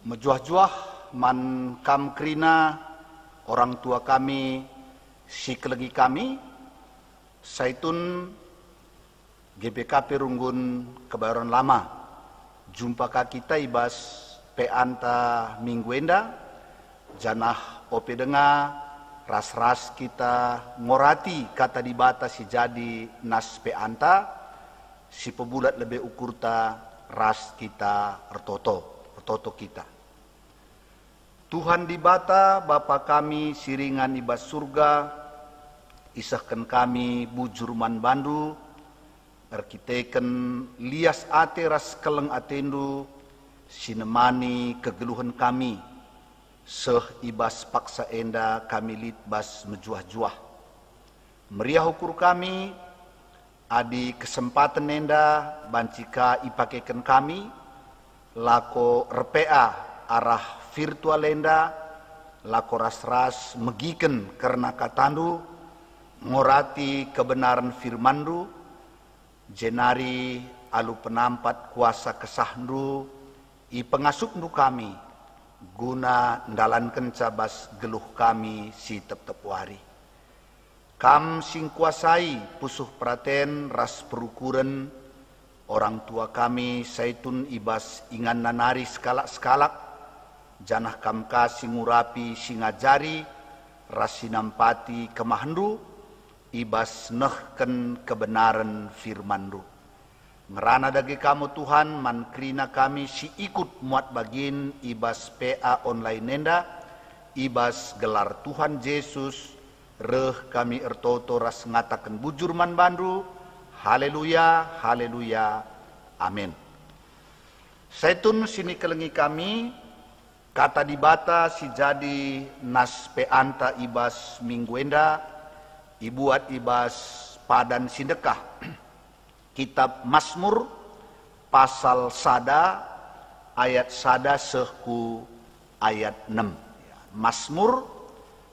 Mejuah-juah man kam krina orang tua kami, si kelegi kami, saitun GPKP Runggun Kebayoran Lama. Jumpa kita ibas peanta minggu enda, janah ope denga, ras-ras kita ngorati kata di bata si jadi nas peanta, si pebulat lebih ukurta ras kita ertoto kita. Tuhan di bata Bapa kami siringan ibas surga, isahkan kami bujur man bandu, arkiteken lias ate ras keleng atendu, sinemani kegeluhan kami, seh ibas paksa enda kami litbas mejuah-juah. Meriah ukur kami, adi kesempatan enda bancika ipakekan kami, lako RPA arah virtual enda, lako ras-ras megiken karena katandu, ngorati kebenaran firmandu, jenari alu penampat kuasa kesahndu, i pengasupndu kami, guna ndalan kencabas geluh kami si tep-tep wari. Kam sing kuasai pusuh praten ras perukuran, orang tua kami saitun ibas ingan nanari sekalak-sekalak, janah kam kasih ngurapi singajari, rasi nampati kemahandu, ibas nehken kebenaran firmandu. Ngerana dagi kamu Tuhan, man krina kami si ikut muat bagin ibas PA online nenda, ibas gelar Tuhan Yesus, reh kami ertoto ras ngatakan bujur man bandu, haleluya, haleluya, amin. Saitun sini kelengi kami, kata di bata si jadi nas peanta ibas minggu enda, ibuat ibas padan sindekah. Kitab Mazmur pasal sada ayat sada sehku ayat 6. Mazmur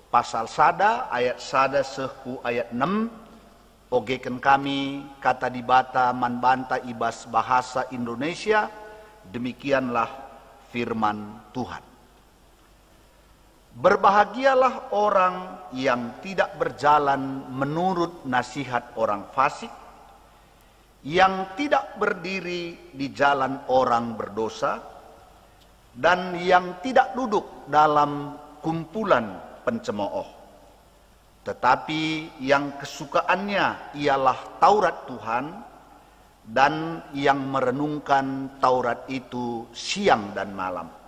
pasal sada ayat sada sehku ayat 6. Ogeken kami kata di bata man banta ibas bahasa Indonesia, demikianlah firman Tuhan. Berbahagialah orang yang tidak berjalan menurut nasihat orang fasik, yang tidak berdiri di jalan orang berdosa, dan yang tidak duduk dalam kumpulan pencemooh. Tetapi yang kesukaannya ialah Taurat Tuhan, dan yang merenungkan Taurat itu siang dan malam.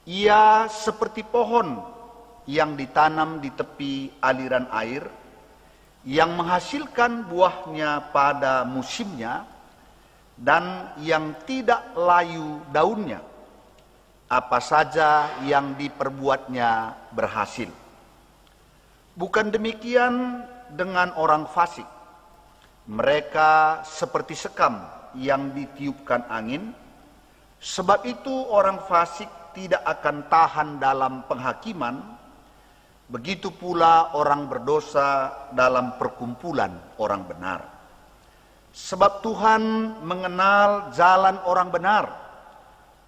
Ia seperti pohon yang ditanam di tepi aliran air, yang menghasilkan buahnya pada musimnya, dan yang tidak layu daunnya. Apa saja yang diperbuatnya berhasil. Bukan demikian dengan orang fasik. Mereka seperti sekam yang ditiupkan angin. Sebab itu orang fasik tidak akan tahan dalam penghakiman, begitu pula orang berdosa dalam perkumpulan orang benar. Sebab Tuhan mengenal jalan orang benar,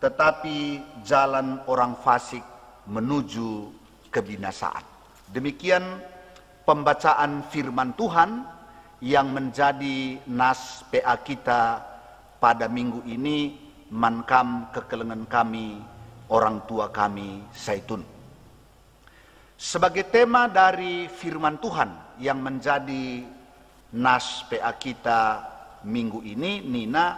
tetapi jalan orang fasik menuju kebinasaan. Demikian pembacaan firman Tuhan yang menjadi nas PA kita pada minggu ini, mankam kekelengan kami, orang tua kami saitun. Sebagai tema dari firman Tuhan yang menjadi nas PA kita minggu ini, Nina,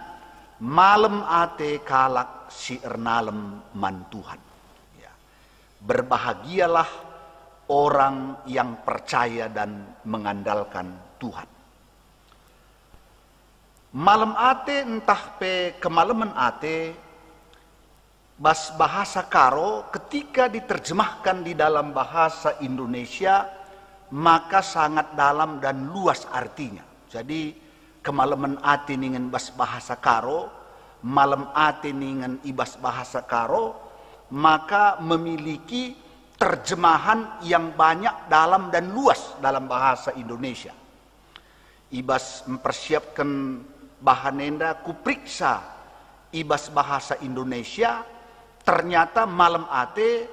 malem ate kalak si ernalem man Tuhan. Ya. Berbahagialah orang yang percaya dan mengandalkan Tuhan. Malam ate entah pe kemalaman ate, bas bahasa Karo ketika diterjemahkan di dalam bahasa Indonesia maka sangat dalam dan luas artinya. Jadi kemalaman ate ningen bas bahasa Karo, malam ate ningen ibas bahasa Karo, maka memiliki terjemahan yang banyak dalam dan luas dalam bahasa Indonesia. Ibas mempersiapkan bahan enda kupriksa ibas bahasa Indonesia ternyata malam ate,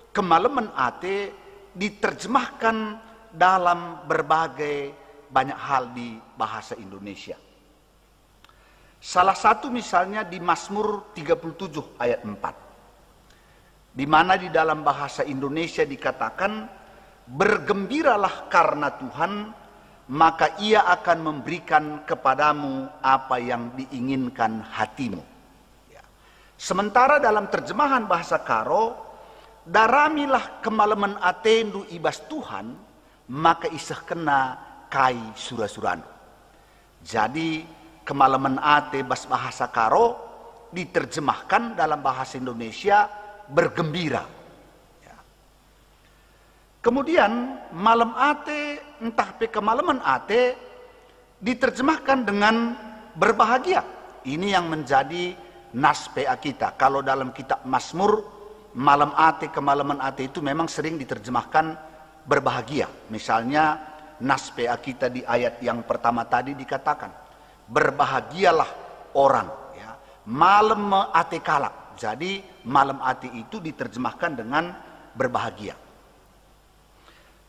kemalaman ate diterjemahkan dalam berbagai banyak hal di bahasa Indonesia. Salah satu misalnya di Mazmur 37 ayat 4. Di mana di dalam bahasa Indonesia dikatakan, bergembiralah karena Tuhan, maka ia akan memberikan kepadamu apa yang diinginkan hatimu. Ya. Sementara dalam terjemahan bahasa Karo, daramilah kemalaman atendu ibas Tuhan, maka iseh kena kai sura-suranu. Jadi kemalaman ate bas bahasa Karo diterjemahkan dalam bahasa Indonesia bergembira. Kemudian malam ate, entah pe kemalaman ate diterjemahkan dengan berbahagia. Ini yang menjadi nas PA kita. Kalau dalam kitab Mazmur, malam ate, kemalaman ate itu memang sering diterjemahkan berbahagia. Misalnya nas PA kita di ayat yang pertama tadi dikatakan, berbahagialah orang, ya, malam ate kalak. Jadi malam ate itu diterjemahkan dengan berbahagia.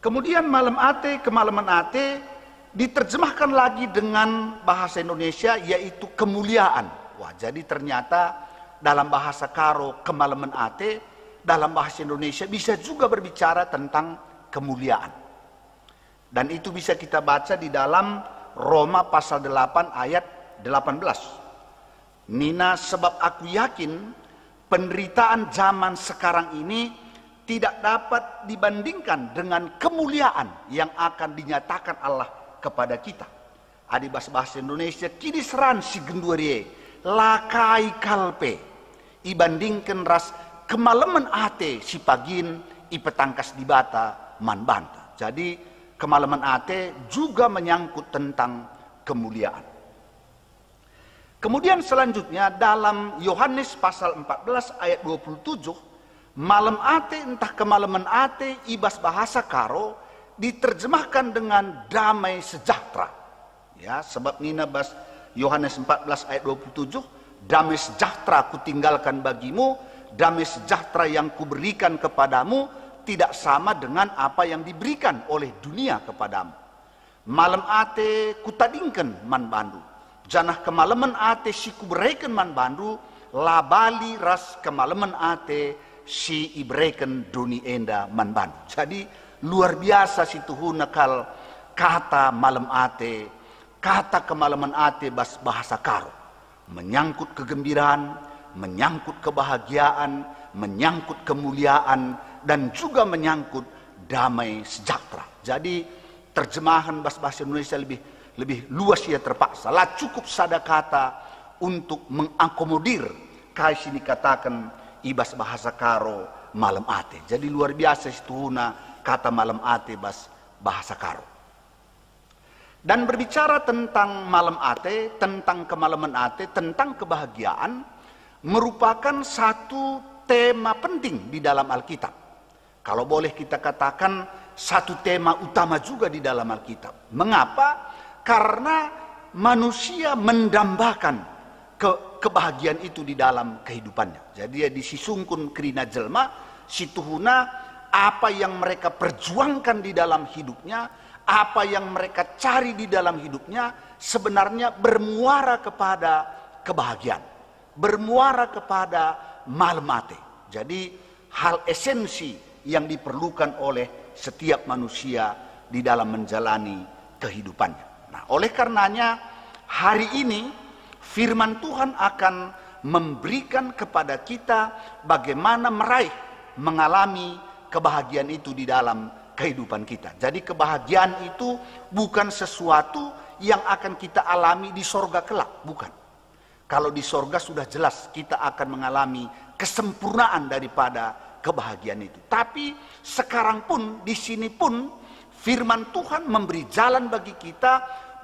Kemudian malam ate, kemalaman ate diterjemahkan lagi dengan bahasa Indonesia yaitu kemuliaan. Wah, jadi ternyata dalam bahasa Karo kemalaman ate, dalam bahasa Indonesia bisa juga berbicara tentang kemuliaan. Dan itu bisa kita baca di dalam Roma pasal 8 ayat 18. Nina, sebab aku yakin penderitaan zaman sekarang ini tidak dapat dibandingkan dengan kemuliaan yang akan dinyatakan Allah kepada kita. Adi bahasa Indonesia, kini seran si genduarie, lakai kalpe, ibandingkan ras kemalaman ate si pagin, ipetangkas di bata man banta. Jadi kemalaman ate juga menyangkut tentang kemuliaan. Kemudian selanjutnya dalam Yohanes pasal 14 ayat 27, malam ate, entah kemalaman ate, ibas bahasa Karo diterjemahkan dengan damai sejahtera. Ya, sebab nina bas Yohanes 14 ayat 27, damai sejahtera ku tinggalkan bagimu, damai sejahtera yang kuberikan kepadamu tidak sama dengan apa yang diberikan oleh dunia kepadamu. Malam ate kutadingkan man bandu, janah kemalaman ate si kuberikan man bandu, labali ras kemalaman ate si ibreken duni enda manban. Jadi luar biasa si tuhuna kal kata malam ate, kata kemalaman ate bas bahasa Karo, menyangkut kegembiraan, menyangkut kebahagiaan, menyangkut kemuliaan, dan juga menyangkut damai sejahtera. Jadi terjemahan bahasa Indonesia lebih luas ya terpaksa. Lah cukup sada kata untuk mengakomodir kai sini katakan ibas bahasa Karo malam ate. Jadi luar biasa situhuna kata malam ate bas bahasa Karo. Dan berbicara tentang malam ate, tentang kemalaman ate, tentang kebahagiaan, merupakan satu tema penting di dalam Alkitab. Kalau boleh kita katakan satu tema utama juga di dalam Alkitab. Mengapa? Karena manusia mendambakan kebahagiaan itu di dalam kehidupannya. Jadi ya disisungkun kerina jelma, situhuna apa yang mereka perjuangkan di dalam hidupnya, apa yang mereka cari di dalam hidupnya sebenarnya bermuara kepada kebahagiaan, bermuara kepada malam ate. Jadi hal esensi yang diperlukan oleh setiap manusia di dalam menjalani kehidupannya. Nah, oleh karenanya hari ini firman Tuhan akan memberikan kepada kita bagaimana mengalami kebahagiaan itu di dalam kehidupan kita. Jadi kebahagiaan itu bukan sesuatu yang akan kita alami di sorga kelak, bukan. Kalau di sorga sudah jelas kita akan mengalami kesempurnaan daripada kebahagiaan itu. Tapi sekarang pun, di sini pun firman Tuhan memberi jalan bagi kita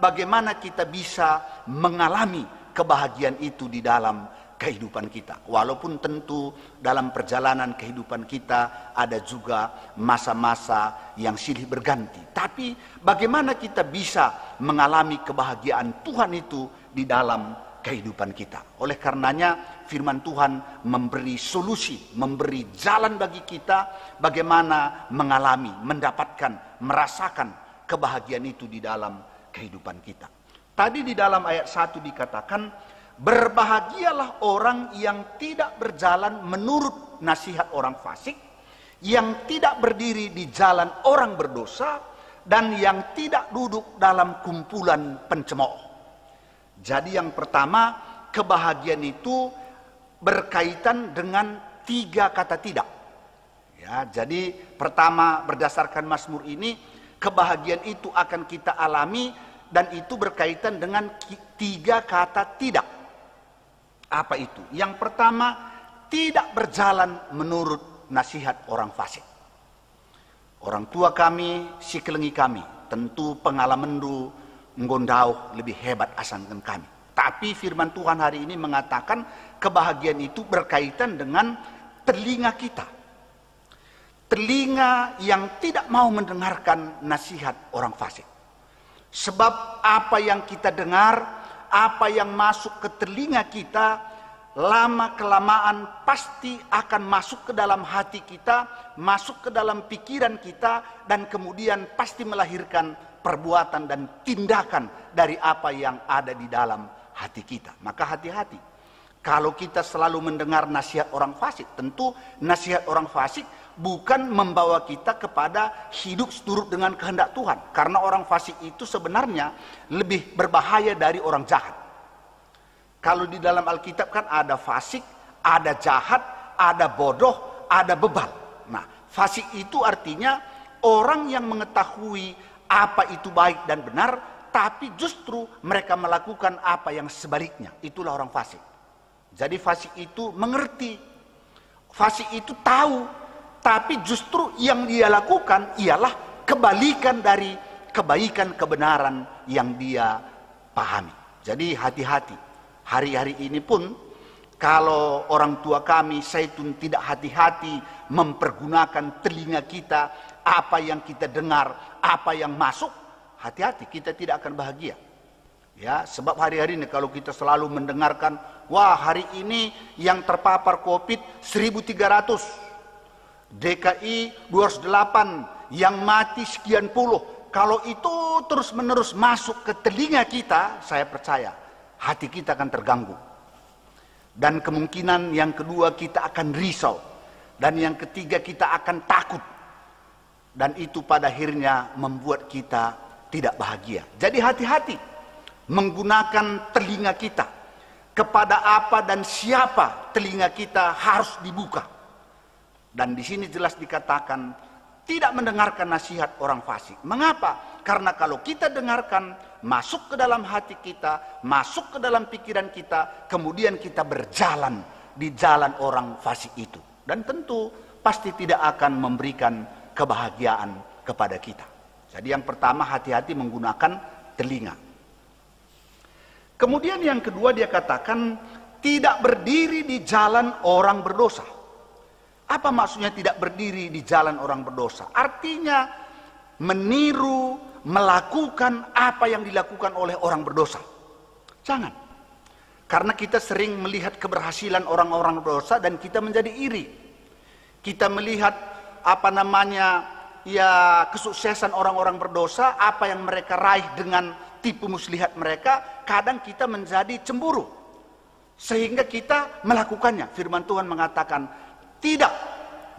bagaimana kita bisa mengalami kebahagiaan itu di dalam kehidupan kita. Walaupun tentu dalam perjalanan kehidupan kita ada juga masa-masa yang silih berganti. Tapi bagaimana kita bisa mengalami kebahagiaan Tuhan itu di dalam kehidupan kita. Oleh karenanya firman Tuhan memberi solusi, memberi jalan bagi kita bagaimana mengalami, mendapatkan, merasakan kebahagiaan itu di dalam kehidupan kita. Tadi di dalam ayat 1 dikatakan, berbahagialah orang yang tidak berjalan menurut nasihat orang fasik, yang tidak berdiri di jalan orang berdosa, dan yang tidak duduk dalam kumpulan pencemooh. Jadi yang pertama, kebahagiaan itu berkaitan dengan 3 kata tidak. Ya, jadi pertama berdasarkan Mazmur ini, kebahagiaan itu akan kita alami dan itu berkaitan dengan 3 kata tidak. Apa itu? Yang pertama, tidak berjalan menurut nasihat orang fasik. Orang tua kami, si kelengi kami, tentu pengalaman du nggondau lebih hebat asan kami. Tapi firman Tuhan hari ini mengatakan kebahagiaan itu berkaitan dengan telinga kita. Telinga yang tidak mau mendengarkan nasihat orang fasik. Sebab apa yang kita dengar, apa yang masuk ke telinga kita, lama kelamaan pasti akan masuk ke dalam hati kita, masuk ke dalam pikiran kita, dan kemudian pasti melahirkan perbuatan dan tindakan dari apa yang ada di dalam hati kita. Maka hati-hati. Kalau kita selalu mendengar nasihat orang fasik, tentu nasihat orang fasik bukan membawa kita kepada hidup seturut dengan kehendak Tuhan. Karena orang fasik itu sebenarnya lebih berbahaya dari orang jahat. Kalau di dalam Alkitab kan ada fasik, ada jahat, ada bodoh, ada bebal. Nah, fasik itu artinya orang yang mengetahui apa itu baik dan benar, tapi justru mereka melakukan apa yang sebaliknya. Itulah orang fasik. Jadi fasik itu mengerti, fasik itu tahu, tapi justru yang dia lakukan ialah kebalikan dari kebaikan kebenaran yang dia pahami. Jadi hati-hati. Hari-hari ini pun kalau orang tua kami Zaitun tidak hati-hati mempergunakan telinga kita, apa yang kita dengar, apa yang masuk, hati-hati kita tidak akan bahagia. Ya, sebab hari-hari ini kalau kita selalu mendengarkan, wah hari ini yang terpapar Covid 1.300, DKI 208, yang mati sekian puluh. Kalau itu terus-menerus masuk ke telinga kita, saya percaya hati kita akan terganggu. Dan kemungkinan yang kedua kita akan risau. Dan yang ketiga kita akan takut. Dan itu pada akhirnya membuat kita tidak bahagia. Jadi hati-hati menggunakan telinga kita. Kepada apa dan siapa telinga kita harus dibuka. Dan di sini jelas dikatakan tidak mendengarkan nasihat orang fasik. Mengapa? Karena kalau kita dengarkan, masuk ke dalam hati kita, masuk ke dalam pikiran kita, kemudian kita berjalan di jalan orang fasik itu. Dan tentu pasti tidak akan memberikan kebahagiaan kepada kita. Jadi yang pertama, hati-hati menggunakan telinga. Kemudian yang kedua dia katakan tidak berdiri di jalan orang berdosa. Apa maksudnya tidak berdiri di jalan orang berdosa? Artinya meniru, melakukan apa yang dilakukan oleh orang berdosa. Jangan. Karena kita sering melihat keberhasilan orang-orang berdosa dan kita menjadi iri. Kita melihat kesuksesan orang-orang berdosa, apa yang mereka raih dengan tipu muslihat mereka, kadang kita menjadi cemburu. Sehingga kita melakukannya. Firman Tuhan mengatakan tidak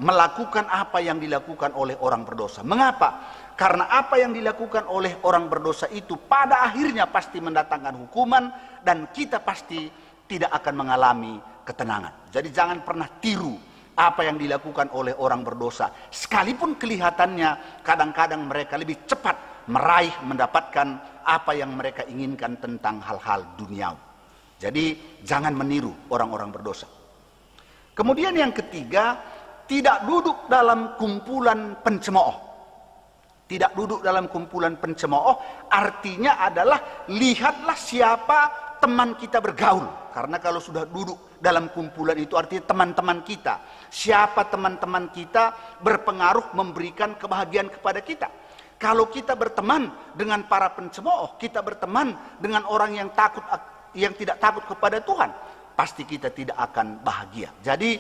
melakukan apa yang dilakukan oleh orang berdosa. Mengapa? Karena apa yang dilakukan oleh orang berdosa itu pada akhirnya pasti mendatangkan hukuman dan kita pasti tidak akan mengalami ketenangan. Jadi jangan pernah tiru apa yang dilakukan oleh orang berdosa. Sekalipun kelihatannya kadang-kadang mereka lebih cepat meraih, mendapatkan apa yang mereka inginkan tentang hal-hal duniawi. Jadi jangan meniru orang-orang berdosa. Kemudian yang ketiga, tidak duduk dalam kumpulan pencemooh. Tidak duduk dalam kumpulan pencemooh artinya adalah lihatlah siapa teman kita bergaul. Karena kalau sudah duduk dalam kumpulan itu artinya teman-teman kita. Siapa teman-teman kita berpengaruh memberikan kebahagiaan kepada kita. Kalau kita berteman dengan para pencemooh, kita berteman dengan orang yang takut yang tidak takut kepada Tuhan, pasti kita tidak akan bahagia. Jadi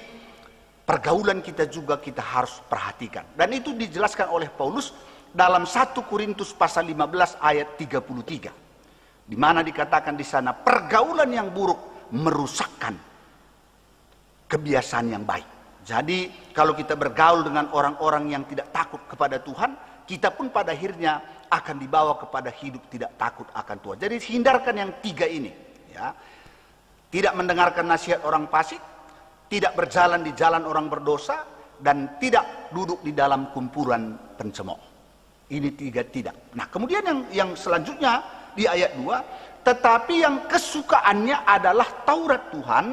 pergaulan kita juga kita harus perhatikan. Dan itu dijelaskan oleh Paulus dalam 1 Korintus pasal 15 ayat 33. Di mana dikatakan di sana, pergaulan yang buruk merusakkan kebiasaan yang baik. Jadi kalau kita bergaul dengan orang-orang yang tidak takut kepada Tuhan, kita pun pada akhirnya akan dibawa kepada hidup tidak takut akan Tuhan. Jadi hindarkan yang tiga ini, ya. Tidak mendengarkan nasihat orang fasik, tidak berjalan di jalan orang berdosa, dan tidak duduk di dalam kumpulan pencemooh. Ini tiga tidak. Nah, kemudian yang selanjutnya di ayat 2, tetapi yang kesukaannya adalah Taurat Tuhan,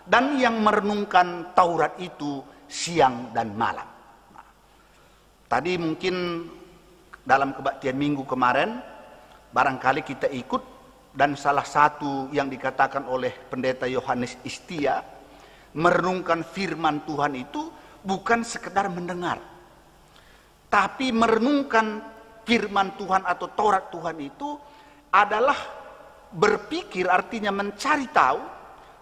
dan yang merenungkan Taurat itu siang dan malam. Nah, tadi mungkin dalam kebaktian minggu kemarin, barangkali kita ikut, dan salah satu yang dikatakan oleh pendeta Yohanes Istia, merenungkan firman Tuhan itu bukan sekedar mendengar, tapi merenungkan firman Tuhan atau Taurat Tuhan itu adalah berpikir, artinya mencari tahu,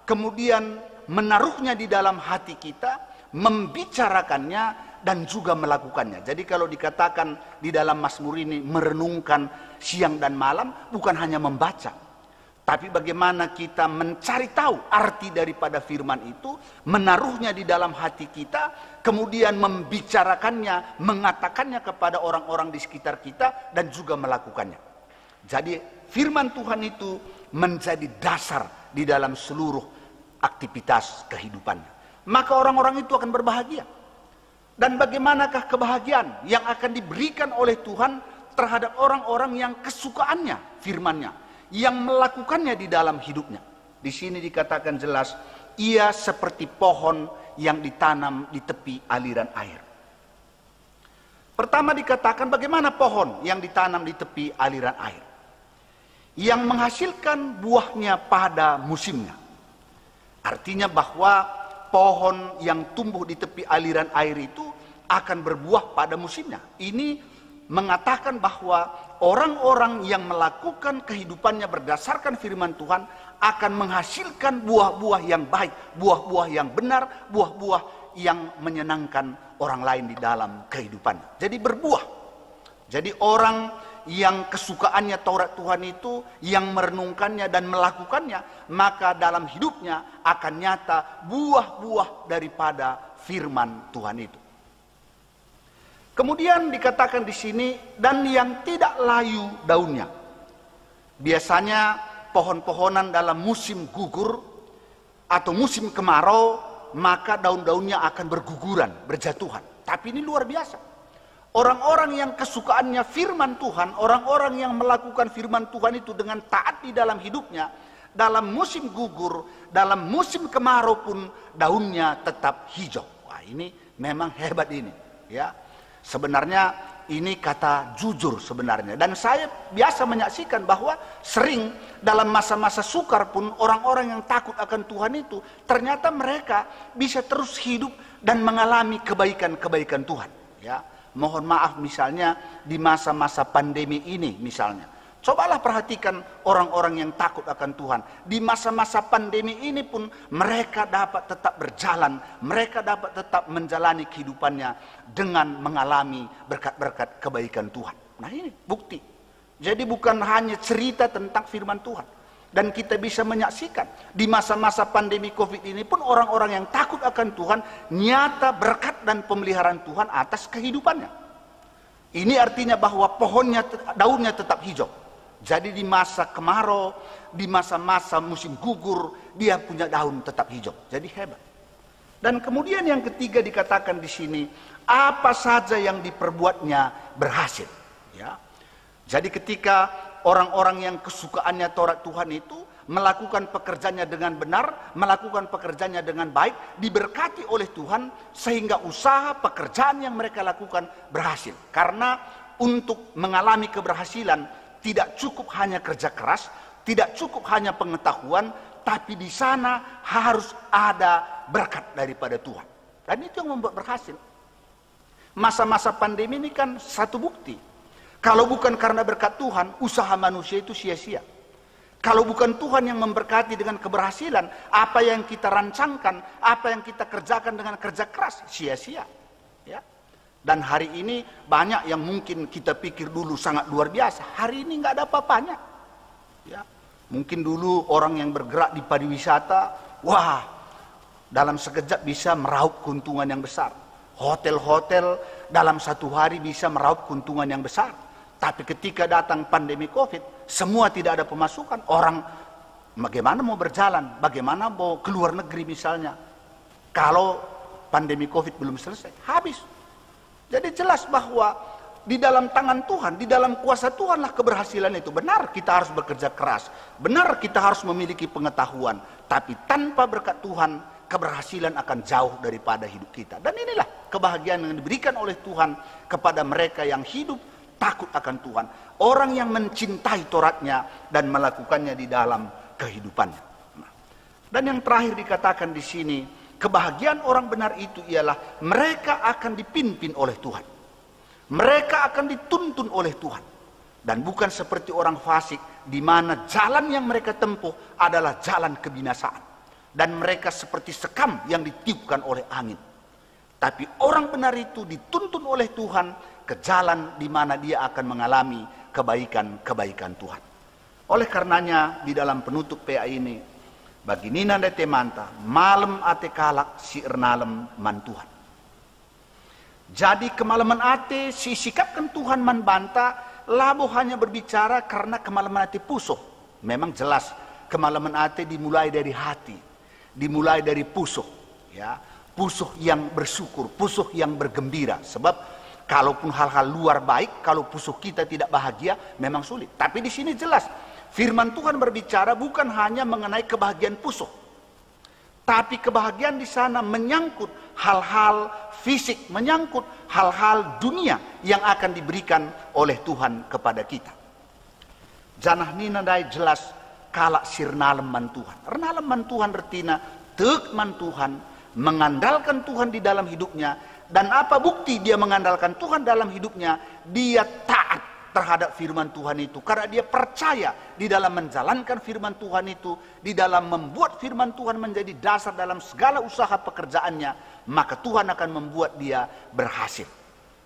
kemudian menaruhnya di dalam hati kita, membicarakannya, dan juga melakukannya. Jadi kalau dikatakan di dalam Mazmur ini merenungkan siang dan malam, bukan hanya membaca, tapi bagaimana kita mencari tahu arti daripada firman itu, menaruhnya di dalam hati kita, kemudian membicarakannya, mengatakannya kepada orang-orang di sekitar kita, dan juga melakukannya. Jadi firman Tuhan itu menjadi dasar di dalam seluruh aktivitas kehidupannya. Maka orang-orang itu akan berbahagia. Dan bagaimanakah kebahagiaan yang akan diberikan oleh Tuhan terhadap orang-orang yang kesukaannya firman-Nya, yang melakukannya di dalam hidupnya. Di sini dikatakan jelas, ia seperti pohon yang ditanam di tepi aliran air. Pertama dikatakan bagaimana pohon yang ditanam di tepi aliran air, yang menghasilkan buahnya pada musimnya. Artinya bahwa pohon yang tumbuh di tepi aliran air itu akan berbuah pada musimnya. Ini mengatakan bahwa orang-orang yang melakukan kehidupannya berdasarkan firman Tuhan akan menghasilkan buah-buah yang baik, buah-buah yang benar, buah-buah yang menyenangkan orang lain di dalam kehidupannya. Jadi berbuah. Jadi orang yang kesukaannya Taurat Tuhan itu, yang merenungkannya dan melakukannya, maka dalam hidupnya akan nyata buah-buah daripada firman Tuhan itu. Kemudian dikatakan di sini, dan yang tidak layu daunnya. Biasanya pohon-pohonan dalam musim gugur atau musim kemarau, maka daun-daunnya akan berguguran, berjatuhan. Tapi ini luar biasa. Orang-orang yang kesukaannya firman Tuhan, orang-orang yang melakukan firman Tuhan itu dengan taat di dalam hidupnya, dalam musim gugur, dalam musim kemarau pun daunnya tetap hijau. Wah, ini memang hebat ini, ya. Sebenarnya ini kata jujur sebenarnya. Dan saya biasa menyaksikan bahwa sering dalam masa-masa sukar pun orang-orang yang takut akan Tuhan itu, ternyata mereka bisa terus hidup dan mengalami kebaikan-kebaikan Tuhan, ya. Mohon maaf misalnya di masa-masa pandemi ini misalnya. Cobalah perhatikan orang-orang yang takut akan Tuhan. Di masa-masa pandemi ini pun mereka dapat tetap berjalan. Mereka dapat tetap menjalani kehidupannya dengan mengalami berkat-berkat kebaikan Tuhan. Nah ini bukti. Jadi bukan hanya cerita tentang firman Tuhan. Dan kita bisa menyaksikan di masa-masa pandemi COVID ini pun orang-orang yang takut akan Tuhan nyata berkat dan pemeliharaan Tuhan atas kehidupannya. Ini artinya bahwa pohonnya, daunnya tetap hijau. Jadi di masa kemarau, di masa-masa musim gugur, dia punya daun tetap hijau. Jadi hebat. Dan kemudian yang ketiga dikatakan di sini, apa saja yang diperbuatnya berhasil. Ya. Jadi ketika orang-orang yang kesukaannya Taurat Tuhan itu melakukan pekerjaannya dengan benar, melakukan pekerjaannya dengan baik, diberkati oleh Tuhan, sehingga usaha pekerjaan yang mereka lakukan berhasil. Karena untuk mengalami keberhasilan tidak cukup hanya kerja keras, tidak cukup hanya pengetahuan, tapi di sana harus ada berkat daripada Tuhan. Dan itu yang membuat berhasil. Masa-masa pandemi ini kan satu bukti. Kalau bukan karena berkat Tuhan, usaha manusia itu sia-sia. Kalau bukan Tuhan yang memberkati dengan keberhasilan, apa yang kita rancangkan, apa yang kita kerjakan dengan kerja keras, sia-sia. Ya. Dan hari ini banyak yang mungkin kita pikir dulu sangat luar biasa, hari ini nggak ada apa-apanya. Ya. Mungkin dulu orang yang bergerak di pariwisata, wah, dalam sekejap bisa meraup keuntungan yang besar. Hotel-hotel dalam satu hari bisa meraup keuntungan yang besar. Tapi ketika datang pandemi COVID, semua tidak ada pemasukan. Orang bagaimana mau berjalan? Bagaimana mau keluar negeri misalnya? Kalau pandemi COVID belum selesai, habis. Jadi jelas bahwa di dalam tangan Tuhan, di dalam kuasa Tuhanlah keberhasilan itu. Benar kita harus bekerja keras. Benar kita harus memiliki pengetahuan. Tapi tanpa berkat Tuhan, keberhasilan akan jauh daripada hidup kita. Dan inilah kebahagiaan yang diberikan oleh Tuhan kepada mereka yang hidup takut akan Tuhan. Orang yang mencintai Tauratnya dan melakukannya di dalam kehidupannya. Dan yang terakhir dikatakan di sini, kebahagiaan orang benar itu ialah mereka akan dipimpin oleh Tuhan. Mereka akan dituntun oleh Tuhan. Dan bukan seperti orang fasik, di mana jalan yang mereka tempuh adalah jalan kebinasaan. Dan mereka seperti sekam yang ditiupkan oleh angin. Tapi orang benar itu dituntun oleh Tuhan ke jalan di mana dia akan mengalami kebaikan-kebaikan Tuhan. Oleh karenanya di dalam penutup PA ini, bagi Nina dan Temanta, malam ate kalak si ernalem man Tuhan. Jadi kemalaman ate si sikapkan Tuhan man banta, labo hanya berbicara karena kemalaman ate pusuh. Memang jelas kemalaman ate dimulai dari hati, dimulai dari pusuh, ya, pusuh yang bersyukur, pusuh yang bergembira. Sebab kalaupun hal-hal luar baik, kalau pusuh kita tidak bahagia, memang sulit. Tapi di sini jelas, firman Tuhan berbicara bukan hanya mengenai kebahagiaan pusuh. Tapi kebahagiaan di sana menyangkut hal-hal fisik, menyangkut hal-hal dunia yang akan diberikan oleh Tuhan kepada kita. Janah nina dai jelas kalak sirnalem man Tuhan. Ernalem man Tuhan artinya tek man Tuhan, mengandalkan Tuhan di dalam hidupnya. Dan apa bukti dia mengandalkan Tuhan dalam hidupnya? Dia taat terhadap firman Tuhan itu. Karena dia percaya di dalam menjalankan firman Tuhan itu, di dalam membuat firman Tuhan menjadi dasar dalam segala usaha pekerjaannya, maka Tuhan akan membuat dia berhasil.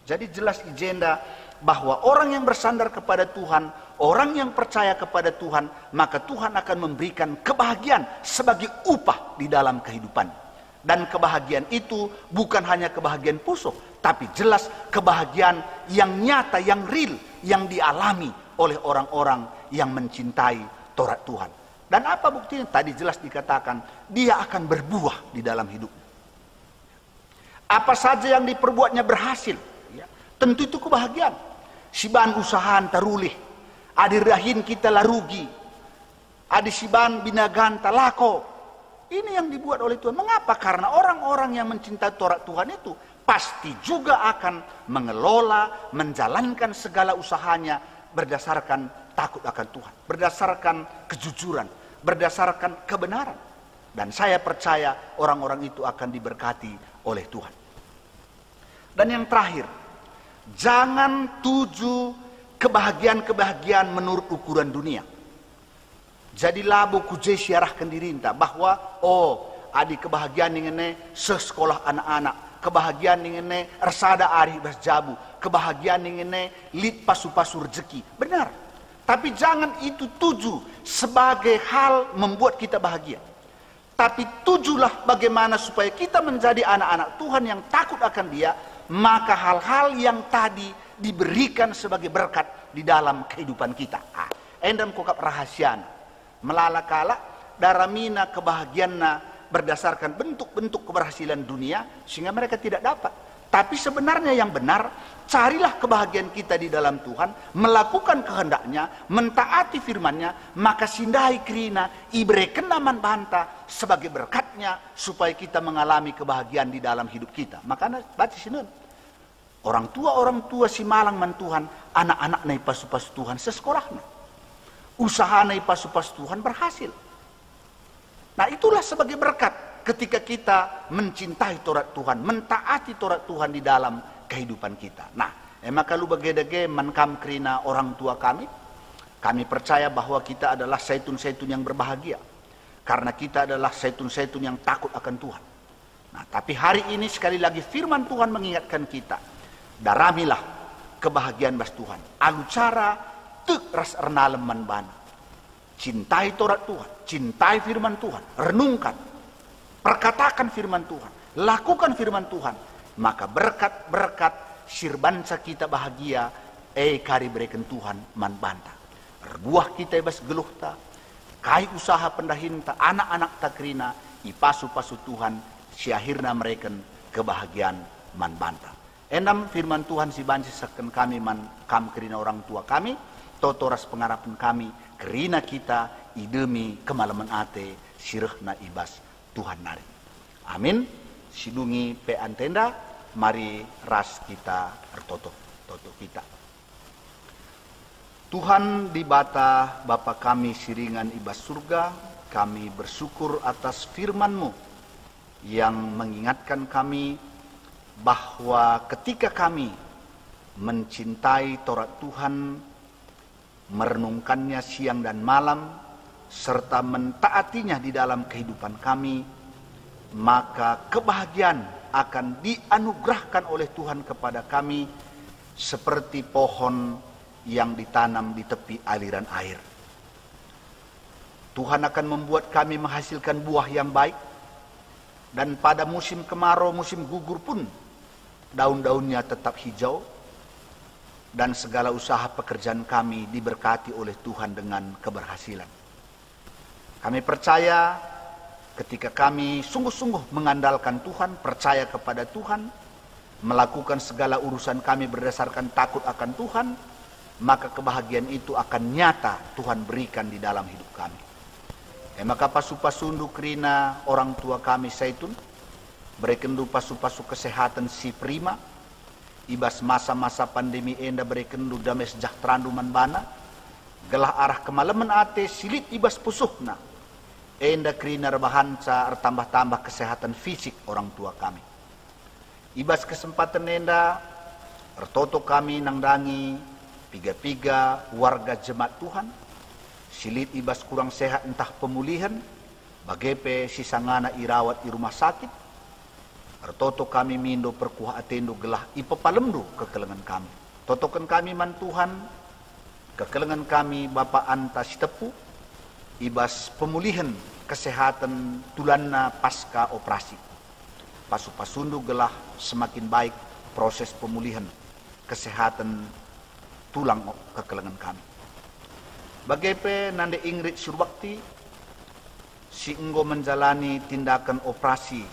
Jadi jelas agenda bahwa orang yang bersandar kepada Tuhan, orang yang percaya kepada Tuhan, maka Tuhan akan memberikan kebahagiaan sebagai upah di dalam kehidupan. Dan kebahagiaan itu bukan hanya kebahagiaan pusuh, tapi jelas kebahagiaan yang nyata, yang real, yang dialami oleh orang-orang yang mencintai Taurat Tuhan. Dan apa buktinya? Tadi jelas dikatakan, dia akan berbuah di dalam hidupnya. Apa saja yang diperbuatnya berhasil, ya, tentu itu kebahagiaan. Siban usahaan tarulih, adirahin kita larugi, adisiban binaganta lako. Ini yang dibuat oleh Tuhan. Mengapa? Karena orang-orang yang mencintai Taurat Tuhan itu pasti juga akan mengelola, menjalankan segala usahanya berdasarkan takut akan Tuhan, berdasarkan kejujuran, berdasarkan kebenaran. Dan saya percaya orang-orang itu akan diberkati oleh Tuhan. Dan yang terakhir, jangan tuju kebahagiaan-kebahagiaan menurut ukuran dunia. Jadi labo kuje siarahkan dirinta bahwa adi kebahagiaan ingene sekolah anak-anak, kebahagiaan ingene ersada ari berjabu, kebahagiaan ingene lit pasu-pasu rezeki. Benar. Tapi jangan itu tuju sebagai hal membuat kita bahagia. Tapi tujulah bagaimana supaya kita menjadi anak-anak Tuhan yang takut akan Dia, maka hal-hal yang tadi diberikan sebagai berkat di dalam kehidupan kita. Endam kokap rahasiana. Melalakala daramina kebahagiaanna berdasarkan bentuk-bentuk keberhasilan dunia sehingga mereka tidak dapat. Tapi sebenarnya yang benar, carilah kebahagiaan kita di dalam Tuhan, melakukan kehendaknya, mentaati firman-Nya, maka sindai krina ibre kenaman banta sebagai berkatnya supaya kita mengalami kebahagiaan di dalam hidup kita. Makanya baca sini orang tua si malang man Tuhan, anak-anak nai pasu-pasu Tuhan sesekolahnya. Usaha naik pasu-pasu Tuhan berhasil. Nah itulah sebagai berkat ketika kita mencintai Taurat Tuhan, mentaati Taurat Tuhan di dalam kehidupan kita. Nah, maka lu bagedege mankam krina orang tua kami, Kami percaya bahwa kita adalah zaitun-zaitun yang berbahagia, karena kita adalah zaitun-zaitun yang takut akan Tuhan. Nah, tapi hari ini sekali lagi firman Tuhan mengingatkan kita, daramilah kebahagiaan bas Tuhan. Alu cara tek ras ernalem manbana. Cintai Taurat Tuhan, cintai firman Tuhan, renungkan, perkatakan firman Tuhan, lakukan firman Tuhan. Maka berkat-berkat sirbansa kita bahagia, kari berikan Tuhan manbanta. Buah kita bas geluhta, kai usaha pendahinta, anak-anak takrina, ipasu-pasu Tuhan, si akhirnya mereka kebahagiaan manbanta. Enam firman Tuhan si bansi saken kami kam kerina orang tua kami, totoras pengarapan kami, kerina kita idemi kemalaman ate, sirehna ibas Tuhan nari. Amin. Sidungi pe antenda, mari ras kita ertoto kita. Tuhan di bata Bapa kami siringan ibas surga, kami bersyukur atas firman-Mu yang mengingatkan kami bahwa ketika kami mencintai Taurat Tuhan, merenungkannya siang dan malam, serta mentaatinya di dalam kehidupan kami, maka kebahagiaan akan dianugerahkan oleh Tuhan kepada kami seperti pohon yang ditanam di tepi aliran air. Tuhan akan membuat kami menghasilkan buah yang baik, dan pada musim kemarau, musim gugur pun daun-daunnya tetap hijau, dan segala usaha pekerjaan kami diberkati oleh Tuhan dengan keberhasilan. Kami percaya ketika kami sungguh-sungguh mengandalkan Tuhan, percaya kepada Tuhan, melakukan segala urusan kami berdasarkan takut akan Tuhan, maka kebahagiaan itu akan nyata Tuhan berikan di dalam hidup kami. Maka pasu-pasundu kerina orang tua kami zaitun, berekendu pasu-pasu kesehatan si prima, ibas masa-masa pandemi enda berekendu damai sejahteraan manbana, gelah arah kemalaman ate silit ibas pusuhna, enda kerina rebahanca tambah-tambah kesehatan fisik orang tua kami. Ibas kesempatan enda, ertoto kami nangdangi, piga-piga warga jemaat Tuhan, silit ibas kurang sehat entah pemulihan, bagepe sisangana irawat di rumah sakit, ertoto kami mindo perkuah atendo gelah ipepalemdu kekelengan kami. Totokan kami man Tuhan, kekelengan kami Bapa anta sitepu, ibas pemulihan kesehatan tulanna pasca operasi. Pasu-pasundu gelah semakin baik proses pemulihan kesehatan tulang kekelengan kami. Bagepe nande Ingrid Surbakti, si enggo menjalani tindakan operasi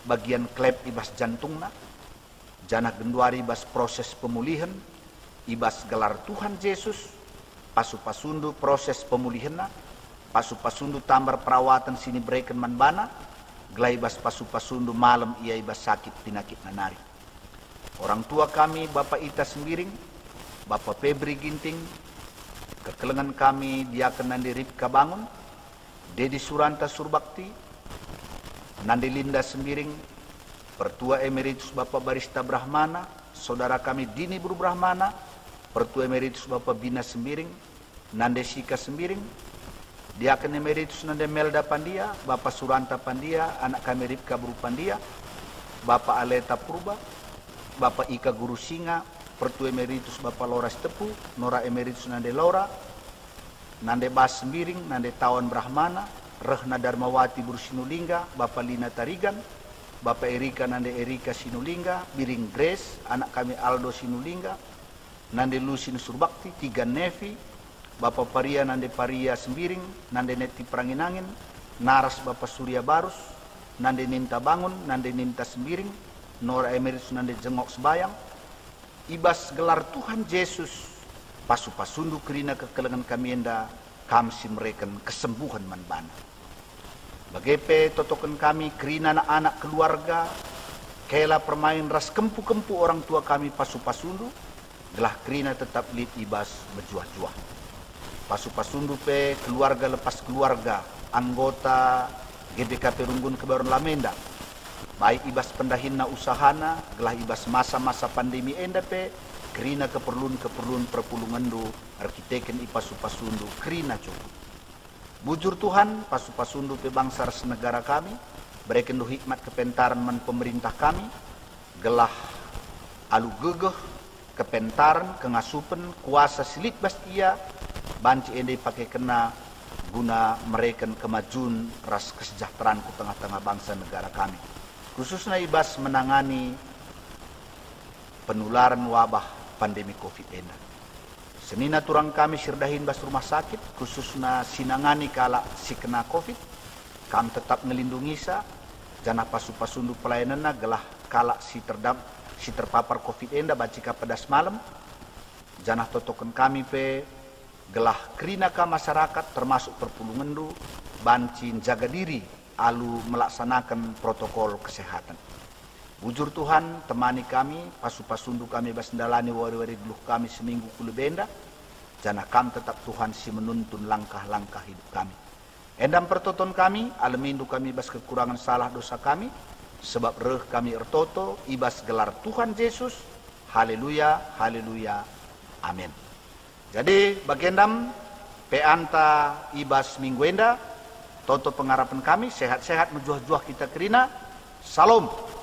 bagian klep ibas jantungna, janah genduari ibas proses pemulihan, ibas gelar Tuhan Yesus, pasu-pasundu proses pemulihanna, pasu-pasundu tambar perawatan sini berikan manbana, gelai ibas pasu-pasundu malam ia ibas sakit penyakit nanari. Orang tua kami Bapak Ita Sembiring, Bapak Febri Ginting, kekelengan kami Diaken Nandi Ripka Bangun, Dedi Suranta Surbakti, Nandi Linda Sembiring, Pertua Emeritus Bapak Barista Brahmana, saudara kami Dini Buru Brahmana, Pertua Emeritus Bapak Bina Sembiring, Nande Sika Sembiring, Diaken Emeritus Nande Melda Pandia, Bapak Suranta Pandia, anak kami Ripka Buru Pandia, Bapak Aleta Purba, Bapak Ika Guru Singa, Pertua Emeritus Bapak Lora Stepu, Nora Emeritus Nande Laura, Nande Bas Sembiring, Nande Tawan Brahmana, Rehna Darmawati Buru Sinulingga, Bapak Lina Tarigan, Bapak Erika Nande Erika Sinulingga, Biring Grace, anak kami Aldo Sinulingga, Nande Lusin Surbakti, Tiga Nevi, Bapak Paria Nande Paria Sembiring, Nande Neti Pranginangin, Naras Bapak Surya Barus, Nande Ninta Bangun, Nande Ninta Sembiring, Nora Emeritus Nande Jengok Sebayang, ibas gelar Tuhan Yesus, pasu-pasundu kerina kekelengan kami enda, kamsi mereken kesembuhan manbana. Bagepe totokan kami kerina anak-anak keluarga, kela permain ras kempu-kempu orang tua kami pasu-pasundu, gelah kerina tetap lid ibas berjuah-juah. Pasu-pasundu pe keluarga lepas keluarga, anggota GDKP Runggun Kebayoran Lamenda, baik ibas pendahinna usahana, gelah ibas masa-masa pandemi enda pe, kerina keperluan perpulungan do arkiteken ipasupasundu kerina cukup. Bujur Tuhan pasupasundu pe bangsa negara kami, berikan do hikmat kepentaran man pemerintah kami, gelah alu gegeh kepentaran kengasupen kuasa silit bastia banci ende pakai kena guna mereka kemajuan ras kesejahteraan ke tengah-tengah bangsa negara kami. Khususnya ibas menangani penularan wabah pandemi COVID-19. Senina turang kami sirdahin bas rumah sakit, khususnya sinangani kala si kena COVID, kami tetap ngelindungi sa, janah pasu-pasundu pelayananna gelah kala si terpapar COVID-19 bacika pedas malam, janah totokan kami pe gelah kerina ka masyarakat termasuk perpulungan du bancin jaga diri alu melaksanakan protokol kesehatan. Bujur Tuhan temani kami pasu-pasundu kami basendalani wari-wari dulu kami seminggu kulu benda jana kami tetap Tuhan si menuntun langkah-langkah hidup kami. Endam pertoton kami alamindu kami bas kekurangan salah dosa kami sebab reh kami ertoto ibas gelar Tuhan Yesus. Haleluya, haleluya, amin. Jadi bagendam peanta ibas mingguenda toto pengharapan kami sehat-sehat menjuah-juah kita kerina. Salam.